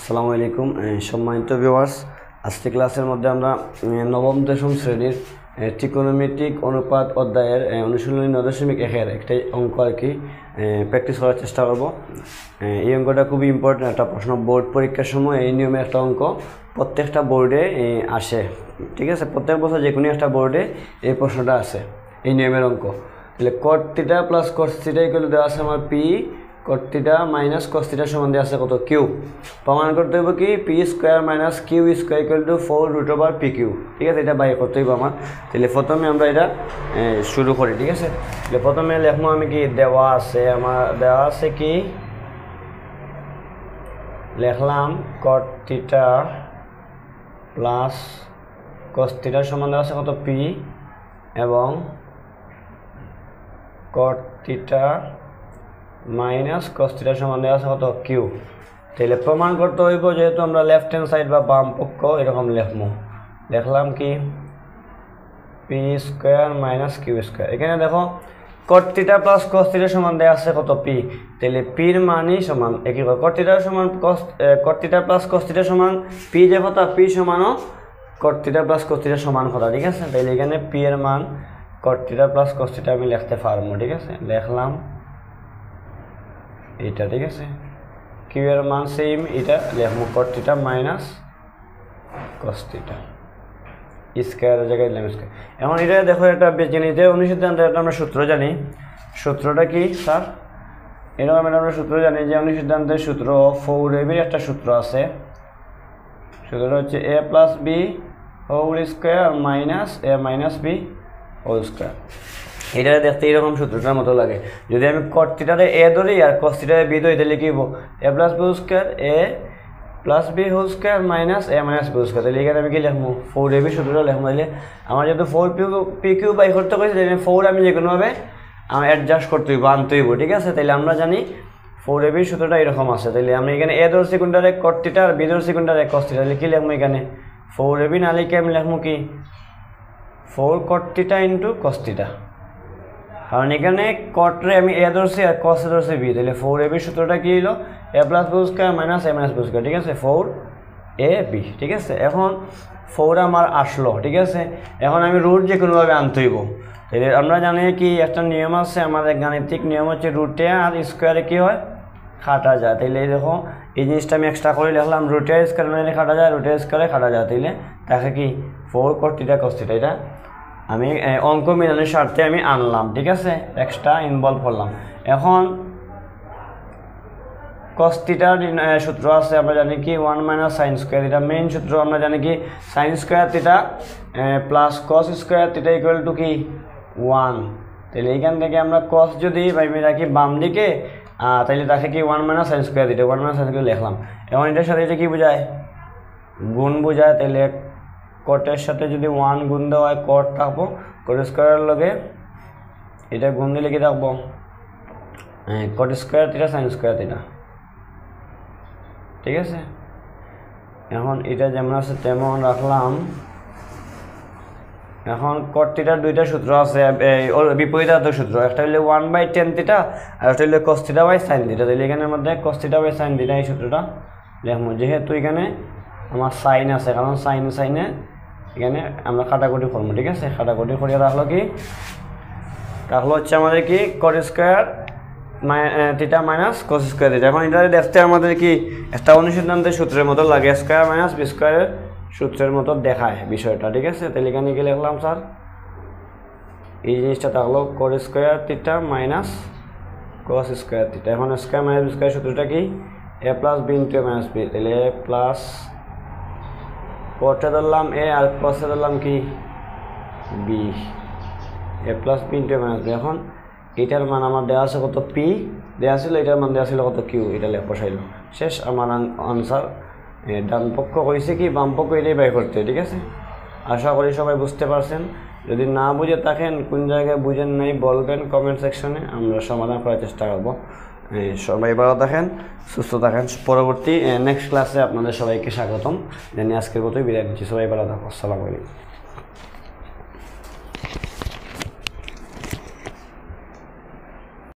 আসসালামু আলাইকুম সম্মানিত ভিউয়ার্স, আজকে ক্লাসের মধ্যে আমরা নবম দশম শ্রেণীর ত্রিকোণমিতিক অনুপাত অধ্যায়ের অনুশীলনী 9.1 একটা অঙ্ক আর কি প্র্যাকটিস করার চেষ্টা করব। এই অঙ্কটা খুবই ইম্পর্টেন্ট একটা প্রশ্ন, বোর্ড পরীক্ষার সময় এই নিয়মে একটা অঙ্ক প্রত্যেকটা বোর্ডে আসে, ঠিক আছে? প্রত্যেক বছর যে কোনো একটা বোর্ডে এই প্রশ্নটা আসে, এই নিয়মের অঙ্ক। তাহলে cot θ প্লাস cos θ ইকুয়াল দেওয়া আছে আমার পি, cot θ মাইনাস cos θ সমান দেওয়া আছে কত? কিউ। প্রমাণ করতে হবে কি P square minus Q square equal to 4√/p Q, ঠিক আছে? এটা বাইর করতে হবে আমার। তাহলে প্রথমে আমরা এটা শুরু করি, ঠিক আছে? তাহলে প্রথমে লিখবো আমি কি দেওয়া আছে কি লিখলাম cot θ প্লাস cos θ সমান দেওয়া আছে কত? পি, এবং cot θ মাইনাস cos θ সমান দেওয়া আছে কত? কিউ। তাহলে প্রমাণ করতে হইব, যেহেতু আমরা লেফট হ্যান্ড সাইড বা বাম পক্ষ এরকম লিখলাম কি P square minus Q square. এখানে দেখো cot θ প্লাস cos θ সমান দেওয়া আছে কত? পি। তাহলে পির মানই সমান একই কথা, cot θ সমান cot θ প্লাস cos θ সমান পি, যে কথা পি সমানও cot θ প্লাস cos θ সমান কথা, ঠিক আছে? তাহলে এখানে পি এর মান cot θ প্লাস cos θ আমি লিখতে পারবো, ঠিক আছে? লিখলাম এটা, ঠিক আছে? কিউ এর মান সেম, এটা লিখবো cot θ মাইনাস cos θ স্কোয়ারের জায়গায় দিলাম স্কোয়ার। এখন এটা দেখো একটা জানি যে অনুসিদ্ধান্ত, এটা আমরা সূত্র জানি। সূত্রটা কি স্যার? এরকম আমরা সূত্র জানি যে অনুসিদ্ধান্তের সূত্র 4ab একটা সূত্র আছে। সূত্রটা হচ্ছে a plus B whole square minus a minus B whole square. এটা দেখতে এরকম সূত্রটার মতো লাগে। যদি আমি cot θ এ ধরি আর cos θ বি ধরি, তাহলে কি হবো? a plus B whole square A plus B whole square minus A minus B whole square. তাহলে এখানে আমি কি লিখবো? 4ab সূত্রটা লিখবো। তাহলে আমার যেহেতু 4p কিউ বাই করতে করেছি, তাহলে 4 আমি যে কোনোভাবে আমার অ্যাডজাস্ট করতে হইব, আনতে হইব, ঠিক আছে? তাহলে আমরা জানি 4ab সূত্রটা এরকম আছে। তাহলে আমি এখানে এ ধরছি কোনটারে cot θ আর বি ধরছি কোনটারে cos θ। তাহলে কি লিখবো এখানে? 4ab না লিখে আমি লিখবো কি 4 cot θ ইন্টু cos θ, কারণ এখানে cot রে আমি এ ধরছি আর cos এ ধরছি বি। তাহলে 4ab সূত্রটা কি হলো? a plus B square minus a minus B square, ঠিক আছে? 4ab, ঠিক আছে? এখন 4 আমার আসলো, ঠিক আছে? এখন আমি রুট যে কোনোভাবে আনতে হইব। তাহলে আমরা জানি কি একটা নিয়ম আছে আমাদের, গাণিতিক নিয়ম হচ্ছে রুটে আর স্কোয়ারে কি হয়? কাটা যায়। তাহলে দেখো এই জিনিসটা আমি এক্সট্রা করে লিখলাম, রুটে স্কোয়ার মানে কাটা যায়, রুটে স্কোয়ারে কাটা যায়। তাহলে তাকে কি 4 cot θ cos θ, এটা আমি অঙ্ক মিলানোর স্বার্থে আমি আনলাম, ঠিক আছে? এক্সট্রা ইনভলভ করলাম। এখন cos θ সূত্র আছে, আমরা জানি কি 1 মাইনাস সাইন স্কোয়ার। এটা মেইন সূত্র, আমরা জানি কি sine square θ plus cos square θ equal to কি 1। তাহলে এইখান থেকে আমরা cos যদি ভাবি রাখি বাম দিকে, তাহলে তাকে কি 1 minus sine square θ 1 minus sine square লিখলাম। এখন এটার সাথে এটা কি বোঝায়? গুণ বোঝায়। তাহলে কটের সাথে যদি 1 গুণ দেওয়া হয় cot থাকবো, cot স্কোয়ারের লগে এটা গুণ দিলে কি থাকবো? cot স্কোয়ার θ সাইন স্কোয়ার θ, ঠিক আছে? এখন এটা যেমন আছে তেমন রাখলাম। এখন cot θ দুইটা সূত্র আছে, বিপরীতার্থক সূত্র। একটা হইলে 1/tan θ আর একটা হইলে cos θ বাই sin θ। তাহলে এখানের মধ্যে cos θ বাই sin θ এই সূত্রটা লিখবো, যেহেতু এখানে আমার সাইন আছে, কারণ সাইনে এখানে আমরা কাটাকুটি করবো, ঠিক আছে? কাটাকুটি করিয়ে রাখলো কি রাখলো হচ্ছে আমাদের কি cot square θ minus cos square θ। এখন এটা দেখতে আমাদের কি একটা অনুসিদ্ধান্তের সূত্রের মতো লাগে, স্কোয়ার মাইনাস বি স্কোয়ারের সূত্রের মতো দেখায় বিষয়টা, ঠিক আছে? তাহলে এখানে কি লিখলাম স্যার? এই জিনিসটা থাকলো cot square θ minus cos square θ। এখন স্কোয়ার মাইনাস বি স্কোয়ার সূত্রটা কি a plus B into minus B. তাহলে a প্লাস cot এ ধরলাম a আর cos এ ধরলাম কি B, a plus B into minus B. এখন এটার মান আমার দেওয়া আছে কত? পি দেওয়া ছিল, এটার মান দেওয়া ছিল কত? কিউ। এটা বসাইলো, শেষ আমার আনসার। ডান পক্ষ কইছে কি বাম পক্ষ, এটাই বাই করতে, ঠিক আছে? আশা করি সবাই বুঝতে পারছেন। যদি না বুঝে থাকেন, কোন জায়গায় বুঝেন নাই বলবেন কমেন্ট সেকশনে, আমরা সমাধান করার চেষ্টা করবো। সবাই ভালো থাকেন, সুস্থ থাকেন। পরবর্তী নেক্সট ক্লাসে আপনাদের সবাইকে স্বাগতম জানিয়ে আজকের মতোই বিদায় নিচ্ছি। সবাই ভালো থাকো, আসসালামু আলাইকুম।